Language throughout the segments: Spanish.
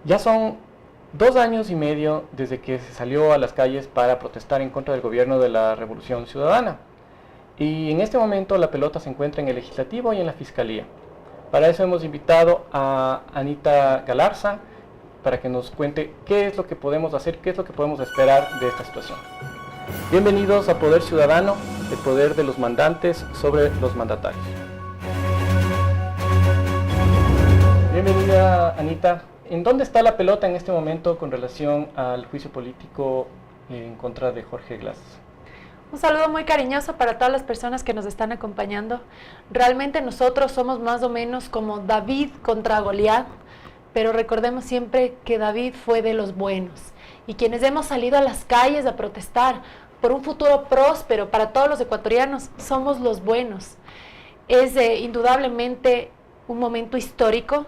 Ya son 2 años y medio desde que se salió a las calles para protestar en contra del gobierno de la Revolución Ciudadana. Y en este momento la pelota se encuentra en el Legislativo y en la Fiscalía. Para eso hemos invitado a Anita Galarza para que nos cuente qué es lo que podemos hacer, qué es lo que podemos esperar de esta situación. Bienvenidos a Poder Ciudadano, el poder de los mandantes sobre los mandatarios. Bienvenida, Anita. ¿En dónde está la pelota en este momento con relación al juicio político en contra de Jorge Glass? Un saludo muy cariñoso para todas las personas que nos están acompañando. Realmente nosotros somos más o menos como David contra Goliat, pero recordemos siempre que David fue de los buenos. Y quienes hemos salido a las calles a protestar por un futuro próspero para todos los ecuatorianos, somos los buenos. Es indudablemente un momento histórico.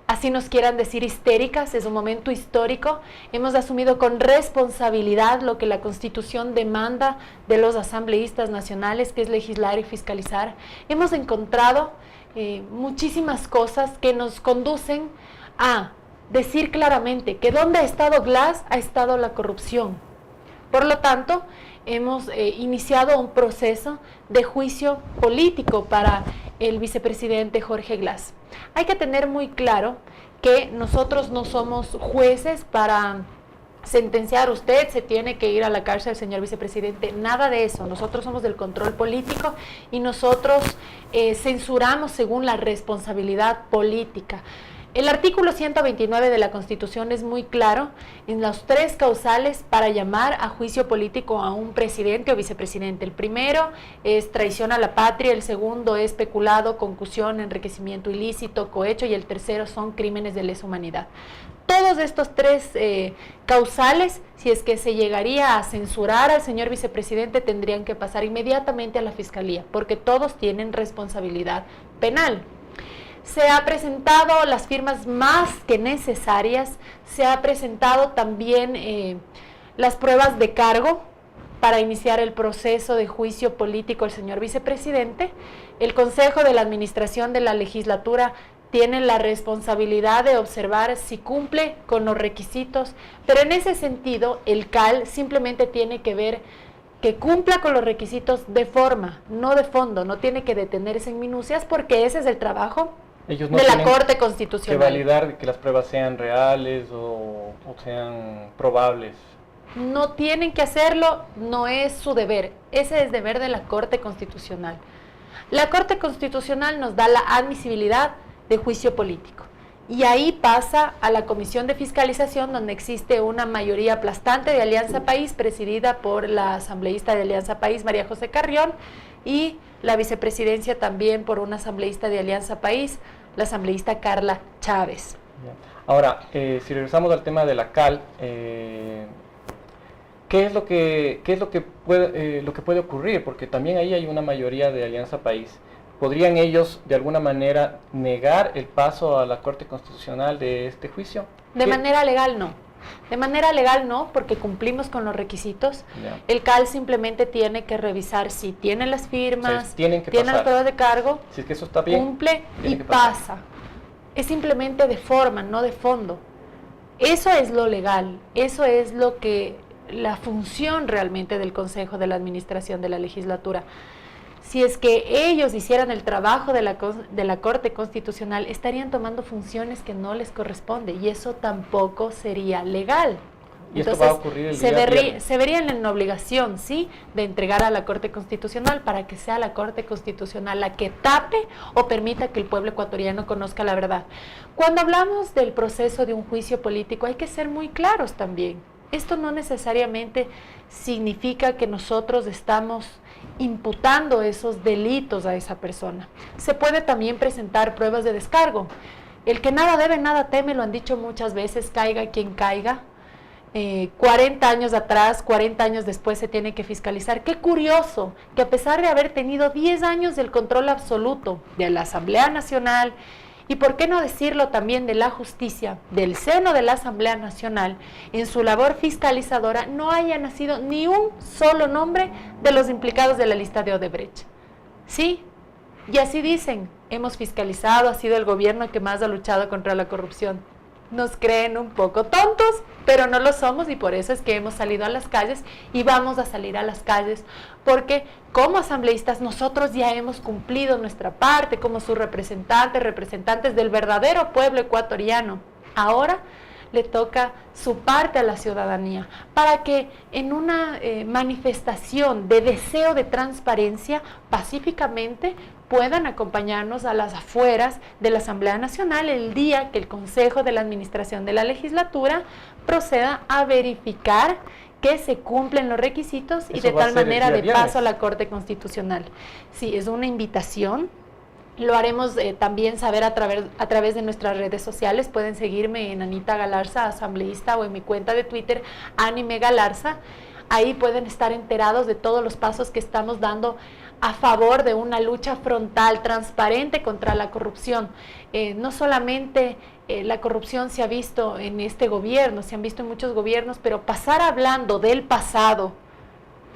Así nos quieran decir histéricas, es un momento histórico. Hemos asumido con responsabilidad lo que la Constitución demanda de los asambleístas nacionales, que es legislar y fiscalizar. Hemos encontrado muchísimas cosas que nos conducen a decir claramente que donde ha estado Glass ha estado la corrupción. Por lo tanto, hemos iniciado un proceso de juicio político para el vicepresidente Jorge Glass. Hay que tener muy claro que nosotros no somos jueces para sentenciar: usted se tiene que ir a la cárcel, señor vicepresidente. Nada de eso. Nosotros somos del control político y nosotros censuramos según la responsabilidad política. El artículo 129 de la Constitución es muy claro en los 3 causales para llamar a juicio político a un presidente o vicepresidente. El primero es traición a la patria, el segundo es peculado, concusión, enriquecimiento ilícito, cohecho, y el tercero son crímenes de lesa humanidad. Todos estos 3 causales, si es que se llegaría a censurar al señor vicepresidente, tendrían que pasar inmediatamente a la Fiscalía, porque todos tienen responsabilidad penal. Se ha presentado las firmas más que necesarias, se ha presentado también las pruebas de cargo para iniciar el proceso de juicio político al señor vicepresidente. El Consejo de la Administración de la Legislatura tiene la responsabilidad de observar si cumple con los requisitos, pero en ese sentido el CAL simplemente tiene que ver que cumpla con los requisitos de forma, no de fondo. No tiene que detenerse en minucias, porque ese es el trabajo Ellos no de la tienen Corte Constitucional. que validar que las pruebas sean reales o sean probables. No tienen que hacerlo, no es su deber. Ese es deber de la Corte Constitucional. La Corte Constitucional nos da la admisibilidad de juicio político. Y ahí pasa a la Comisión de Fiscalización, donde existe una mayoría aplastante de Alianza País, presidida por la asambleísta de Alianza País, María José Carrión, y la vicepresidencia también por una asambleísta de Alianza País, la asambleísta Carla Chávez. Ahora, si regresamos al tema de la CAL, ¿qué es lo que puede ocurrir? Porque también ahí hay una mayoría de Alianza País. ¿Podrían ellos de alguna manera negar el paso a la Corte Constitucional de este juicio? De manera legal no. De manera legal no, porque cumplimos con los requisitos. El CAL simplemente tiene que revisar si tiene las firmas, o sea, tiene las pruebas de cargo, si es que eso está bien, cumple y pasa. Es simplemente de forma, no de fondo. Eso es lo legal, eso es lo que la función realmente del Consejo de la Administración de la Legislatura. Si es que ellos hicieran el trabajo de la Corte Constitucional, estarían tomando funciones que no les corresponde, y eso tampoco sería legal. Y entonces, esto va a ocurrir el día viernes. Se verían en la obligación, sí, de entregar a la Corte Constitucional, para que sea la Corte Constitucional la que tape o permita que el pueblo ecuatoriano conozca la verdad. Cuando hablamos del proceso de un juicio político, hay que ser muy claros también. Esto no necesariamente significa que nosotros estamos imputando esos delitos a esa persona. Se puede también presentar pruebas de descargo. El que nada debe, nada teme, lo han dicho muchas veces, caiga quien caiga. 40 años atrás, 40 años después se tiene que fiscalizar. Qué curioso que a pesar de haber tenido 10 años del control absoluto de la Asamblea Nacional, y por qué no decirlo también de la justicia, del seno de la Asamblea Nacional, en su labor fiscalizadora no haya nacido ni un solo nombre de los implicados de la lista de Odebrecht. Sí, y así dicen, hemos fiscalizado, ha sido el gobierno que más ha luchado contra la corrupción. nos creen un poco tontos, pero no lo somos y por eso es que hemos salido a las calles y vamos a salir a las calles, porque como asambleístas nosotros ya hemos cumplido nuestra parte como sus representantes del verdadero pueblo ecuatoriano. Ahora le toca su parte a la ciudadanía, para que en una manifestación de deseo de transparencia, pacíficamente puedan acompañarnos a las afueras de la Asamblea Nacional el día que el Consejo de la Administración de la Legislatura proceda a verificar que se cumplen los requisitos y de tal manera de paso a la Corte Constitucional. Sí, es una invitación. Lo haremos también saber a través de nuestras redes sociales. Pueden seguirme en Anita Galarza, asambleísta, o en mi cuenta de Twitter, Anime Galarza. Ahí pueden estar enterados de todos los pasos que estamos dando a favor de una lucha frontal, transparente contra la corrupción. No solamente la corrupción se ha visto en este gobierno, se han visto en muchos gobiernos, pero pasar hablando del pasado,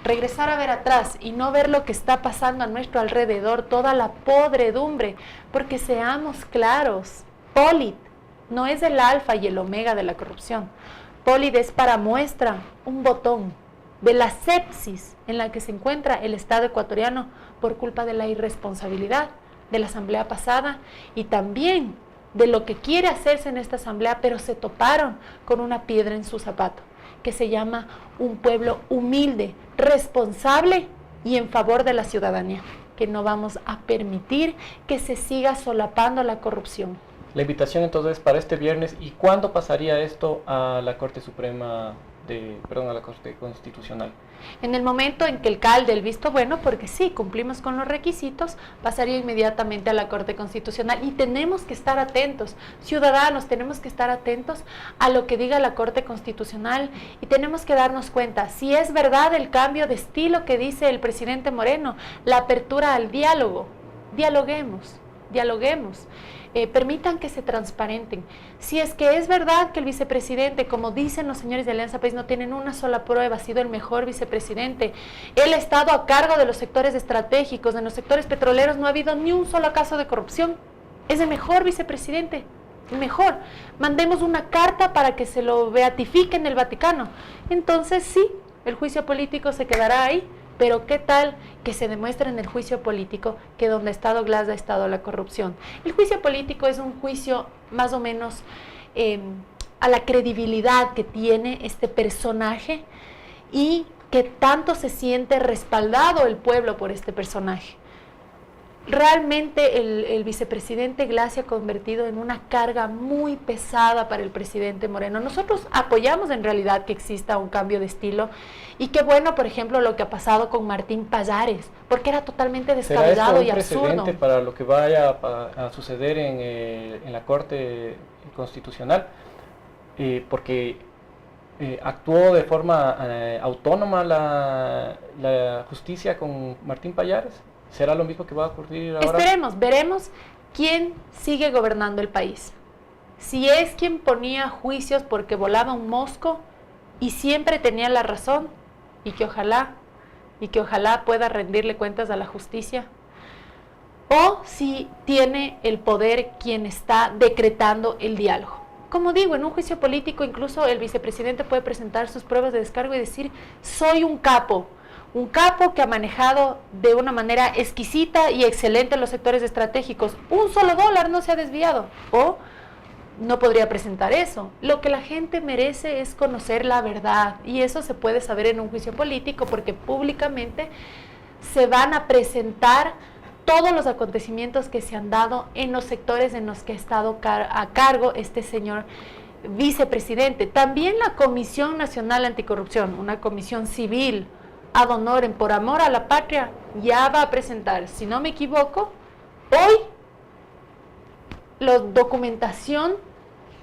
regresar a ver atrás y no ver lo que está pasando a nuestro alrededor, toda la podredumbre, porque seamos claros, Polit no es el alfa y el omega de la corrupción. Polit es para muestra un botón de la sepsis en la que se encuentra el Estado ecuatoriano por culpa de la irresponsabilidad de la asamblea pasada y también de lo que quiere hacerse en esta asamblea, pero se toparon con una piedra en su zapato, que se llama un pueblo humilde, responsable y en favor de la ciudadanía, que no vamos a permitir que se siga solapando la corrupción. La invitación entonces para este viernes. ¿Y cuándo pasaría esto a la Corte Suprema a la Corte Constitucional? En el momento en que el CAL dé el visto bueno, porque sí, cumplimos con los requisitos, pasaría inmediatamente a la Corte Constitucional y tenemos que estar atentos, ciudadanos, tenemos que estar atentos a lo que diga la Corte Constitucional y tenemos que darnos cuenta, si es verdad el cambio de estilo que dice el presidente Moreno, la apertura al diálogo, dialoguemos. Permitan que se transparenten. Si es que es verdad que el vicepresidente, como dicen los señores de Alianza País, no tienen una sola prueba, ha sido el mejor vicepresidente, él ha estado a cargo de los sectores estratégicos, de los sectores petroleros, no ha habido ni un solo caso de corrupción, es el mejor vicepresidente, el mejor. Mandemos una carta para que se lo beatifique en el Vaticano. Entonces sí, el juicio político se quedará ahí. Pero ¿qué tal que se demuestre en el juicio político que donde ha estado Glass ha estado la corrupción? El juicio político es un juicio más o menos a la credibilidad que tiene este personaje y que tanto se siente respaldado el pueblo por este personaje. Realmente el vicepresidente Glass se ha convertido en una carga muy pesada para el presidente Moreno. Nosotros apoyamos en realidad que exista un cambio de estilo y qué bueno, por ejemplo, lo que ha pasado con Martín Pallares, porque era totalmente descabellado y absurdo. ¿Será esto un precedente para lo que vaya a suceder en la Corte Constitucional? Porque actuó de forma autónoma la justicia con Martín Pallares. ¿Será lo mismo que va a ocurrir ahora? Esperemos, veremos quién sigue gobernando el país. Si es quien ponía juicios porque volaba un mosco y siempre tenía la razón y que ojalá pueda rendirle cuentas a la justicia. O si tiene el poder quien está decretando el diálogo. Como digo, en un juicio político incluso el vicepresidente puede presentar sus pruebas de descargo y decir, soy un capo que ha manejado de una manera exquisita y excelente los sectores estratégicos. Un solo dólar no se ha desviado. O no podría presentar eso. Lo que la gente merece es conocer la verdad. Y eso se puede saber en un juicio político porque públicamente se van a presentar todos los acontecimientos que se han dado en los sectores en los que ha estado a cargo este señor vicepresidente. También la Comisión Nacional Anticorrupción, una comisión civil, ad honorem, por amor a la patria, ya va a presentar, si no me equivoco, hoy la documentación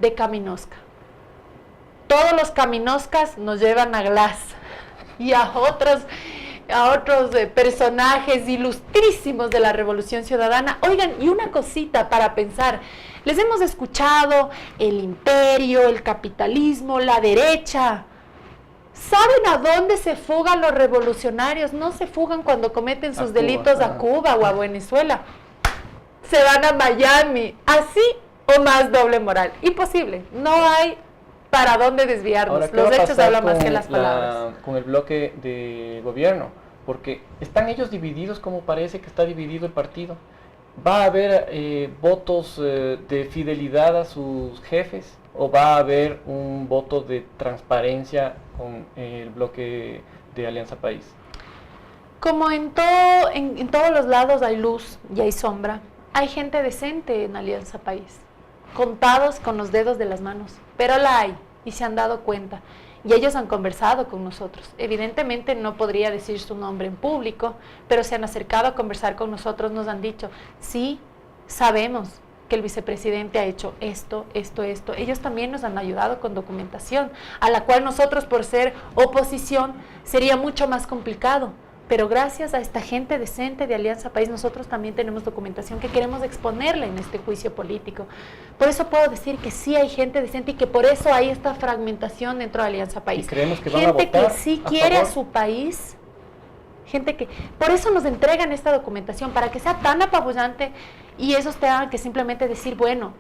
de Caminosca. Todos los Caminoscas nos llevan a Glass y a otros personajes ilustrísimos de la Revolución Ciudadana. Oigan, y una cosita para pensar, les hemos escuchado el imperio, el capitalismo, la derecha. ¿Saben a dónde se fugan los revolucionarios? No se fugan cuando cometen sus delitos a Cuba o a Venezuela. Se van a Miami. Así o más doble moral. Imposible, no hay para dónde desviarnos. Ahora, ¿qué Los va a hechos pasar hablan más que con las palabras. con el bloque de gobierno? Porque están ellos divididos como parece que está dividido el partido. ¿Va a haber votos de fidelidad a sus jefes o va a haber un voto de transparencia con el bloque de Alianza País? Como en todos los lados hay luz y hay sombra, hay gente decente en Alianza País, contados con los dedos de las manos, pero la hay y se han dado cuenta. Y ellos han conversado con nosotros. Evidentemente no podría decir su nombre en público, pero se han acercado a conversar con nosotros, nos han dicho, sí, sabemos que el vicepresidente ha hecho esto, esto, esto. Ellos también nos han ayudado con documentación, a la cual nosotros por ser oposición sería mucho más complicado. Pero gracias a esta gente decente de Alianza País, nosotros también tenemos documentación que queremos exponerla en este juicio político. Por eso puedo decir que sí hay gente decente y que por eso hay esta fragmentación dentro de Alianza País. Y creemos que van a Gente votar que sí a quiere a favor. su país, gente que... Por eso nos entregan esta documentación, para que sea tan apabullante y ellos tengan que simplemente decir, bueno,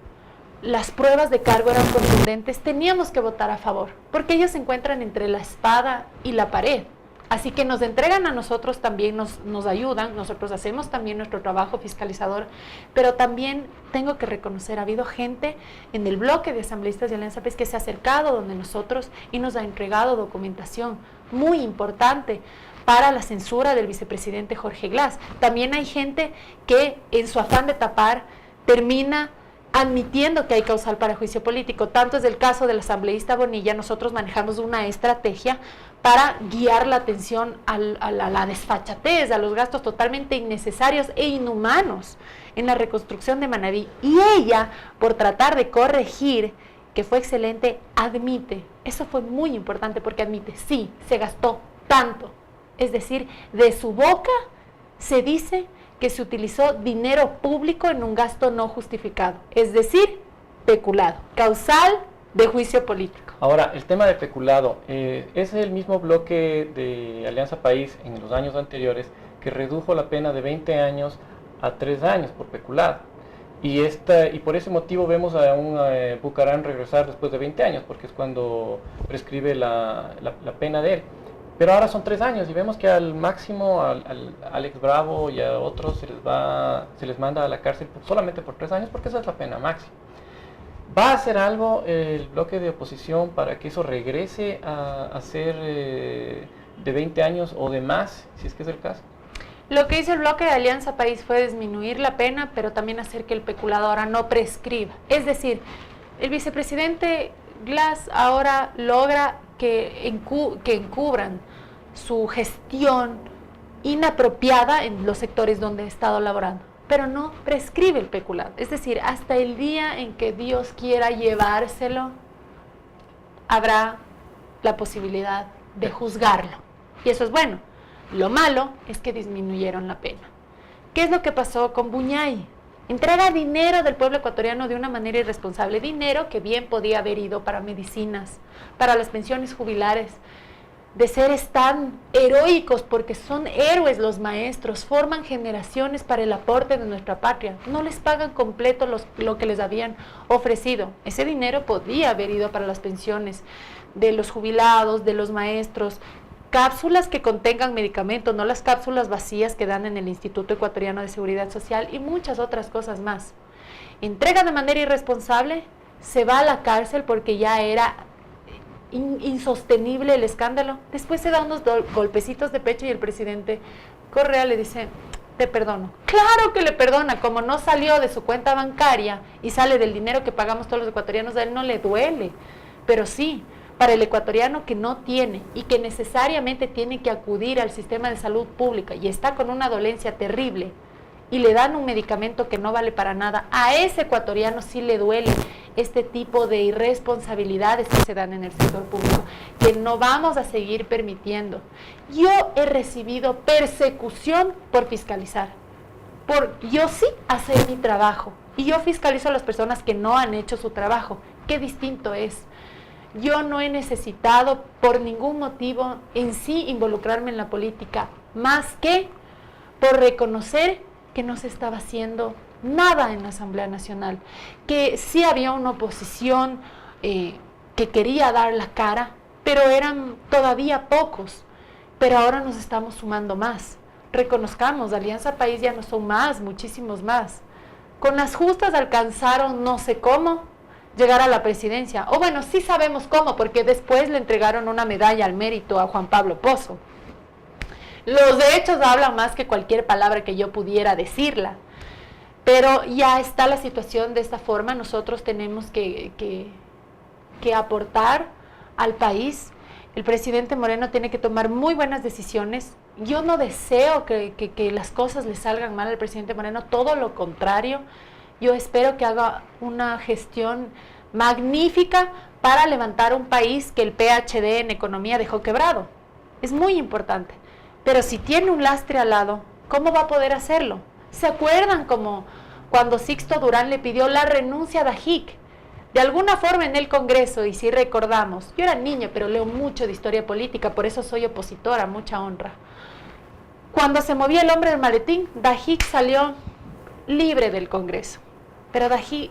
las pruebas de cargo eran contundentes, teníamos que votar a favor, porque ellos se encuentran entre la espada y la pared. Así que nos entregan a nosotros también, nos ayudan, nosotros hacemos también nuestro trabajo fiscalizador, pero también tengo que reconocer, ha habido gente en el bloque de asambleístas de Alianza País que se ha acercado donde nosotros y nos ha entregado documentación muy importante para la censura del vicepresidente Jorge Glass. También hay gente que en su afán de tapar termina admitiendo que hay causal para juicio político. Tanto es el caso del asambleísta Bonilla, nosotros manejamos una estrategia para guiar la atención a la desfachatez, a los gastos totalmente innecesarios e inhumanos en la reconstrucción de Manabí. Y ella, por tratar de corregir, que fue excelente, admite, eso fue muy importante porque admite, sí, se gastó tanto. Es decir, de su boca se dice que se utilizó dinero público en un gasto no justificado, es decir, peculado, causal de juicio político. Ahora, el tema de peculado, es el mismo bloque de Alianza País en los años anteriores que redujo la pena de 20 años a 3 años por peculado. Y por ese motivo vemos a un Bucarán regresar después de 20 años, porque es cuando prescribe la pena de él. Pero ahora son 3 años y vemos que al máximo, al Alex Bravo y a otros se les manda a la cárcel solamente por 3 años, porque esa es la pena máxima. ¿Va a hacer algo el bloque de oposición para que eso regrese a ser de 20 años o de más, si es que es el caso? Lo que hizo el bloque de Alianza País fue disminuir la pena, pero también hacer que el peculado ahora no prescriba. Es decir, el vicepresidente Glass ahora logra que encubran su gestión inapropiada en los sectores donde ha estado laborando, pero no prescribe el peculado. Es decir, hasta el día en que Dios quiera llevárselo, habrá la posibilidad de juzgarlo. Y eso es bueno. Lo malo es que disminuyeron la pena. ¿Qué es lo que pasó con Buñay? Entrega dinero del pueblo ecuatoriano de una manera irresponsable, dinero que bien podía haber ido para medicinas, para las pensiones jubilares, de seres tan heroicos, porque son héroes los maestros, forman generaciones para el aporte de nuestra patria, no les pagan completo lo que les habían ofrecido. Ese dinero podía haber ido para las pensiones de los jubilados, de los maestros, cápsulas que contengan medicamentos, no las cápsulas vacías que dan en el Instituto Ecuatoriano de Seguridad Social y muchas otras cosas más. Entrega de manera irresponsable, se va a la cárcel porque ya era insostenible el escándalo. Después se da unos golpecitos de pecho y el presidente Correa le dice, te perdono. Claro que le perdona, como no salió de su cuenta bancaria y sale del dinero que pagamos todos los ecuatorianos, a él no le duele, pero sí, para el ecuatoriano que no tiene y que necesariamente tiene que acudir al sistema de salud pública y está con una dolencia terrible y le dan un medicamento que no vale para nada, a ese ecuatoriano sí le duele este tipo de irresponsabilidades que se dan en el sector público, que no vamos a seguir permitiendo. Yo he recibido persecución por fiscalizar, por yo sí hacer mi trabajo, y yo fiscalizo a las personas que no han hecho su trabajo. Qué distinto es. Yo no he necesitado por ningún motivo en sí involucrarme en la política, más que por reconocer que no se estaba haciendo nada en la Asamblea Nacional, que sí había una oposición que quería dar la cara, pero eran todavía pocos, pero ahora nos estamos sumando más. Reconozcamos, Alianza País ya no son más, muchísimos más. Con las justas alcanzaron no sé cómo llegar a la presidencia, o bueno, sí sabemos cómo, porque después le entregaron una medalla al mérito a Juan Pablo Pozo. Los hechos hablan más que cualquier palabra que yo pudiera decirla, pero ya está la situación de esta forma. Nosotros tenemos que aportar al país. El presidente Moreno tiene que tomar muy buenas decisiones. Yo no deseo que las cosas le salgan mal al presidente Moreno, todo lo contrario. Yo espero que haga una gestión magnífica para levantar un país que el PhD en economía dejó quebrado. Es muy importante. Pero si tiene un lastre al lado, ¿cómo va a poder hacerlo? ¿Se acuerdan como cuando Sixto Durán le pidió la renuncia a Dajic? De alguna forma en el Congreso, y si recordamos, yo era niña, pero leo mucho de historia política, por eso soy opositora, mucha honra. Cuando se movía el hombre del maletín, Dajic salió libre del Congreso.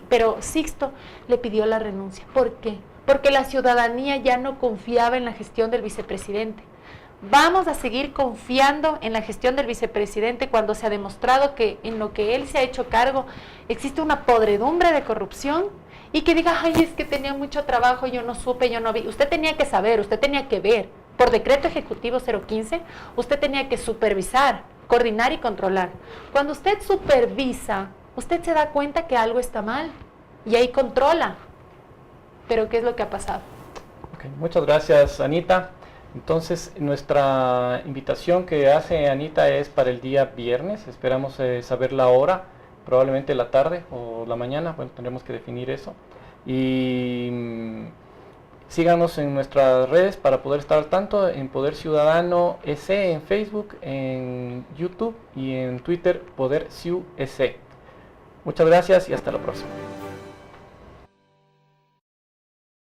Pero Sixto le pidió la renuncia. ¿Por qué? Porque la ciudadanía ya no confiaba en la gestión del vicepresidente. Vamos a seguir confiando en la gestión del vicepresidente cuando se ha demostrado que en lo que él se ha hecho cargo existe una podredumbre de corrupción, y que diga, ay, es que tenía mucho trabajo, yo no supe, yo no vi. Usted tenía que saber, usted tenía que ver. Por decreto ejecutivo 015, usted tenía que supervisar, coordinar y controlar. Cuando usted supervisa, usted se da cuenta que algo está mal y ahí controla. Pero ¿qué es lo que ha pasado? Okay, muchas gracias, Anita. Entonces, nuestra invitación que hace Anita es para el día viernes. Esperamos saber la hora, probablemente la tarde o la mañana. Bueno, tendremos que definir eso. Y síganos en nuestras redes para poder estar al tanto en Poder Ciudadano EC en Facebook, en YouTube y en Twitter Poder Ciu EC. Muchas gracias y hasta la próxima.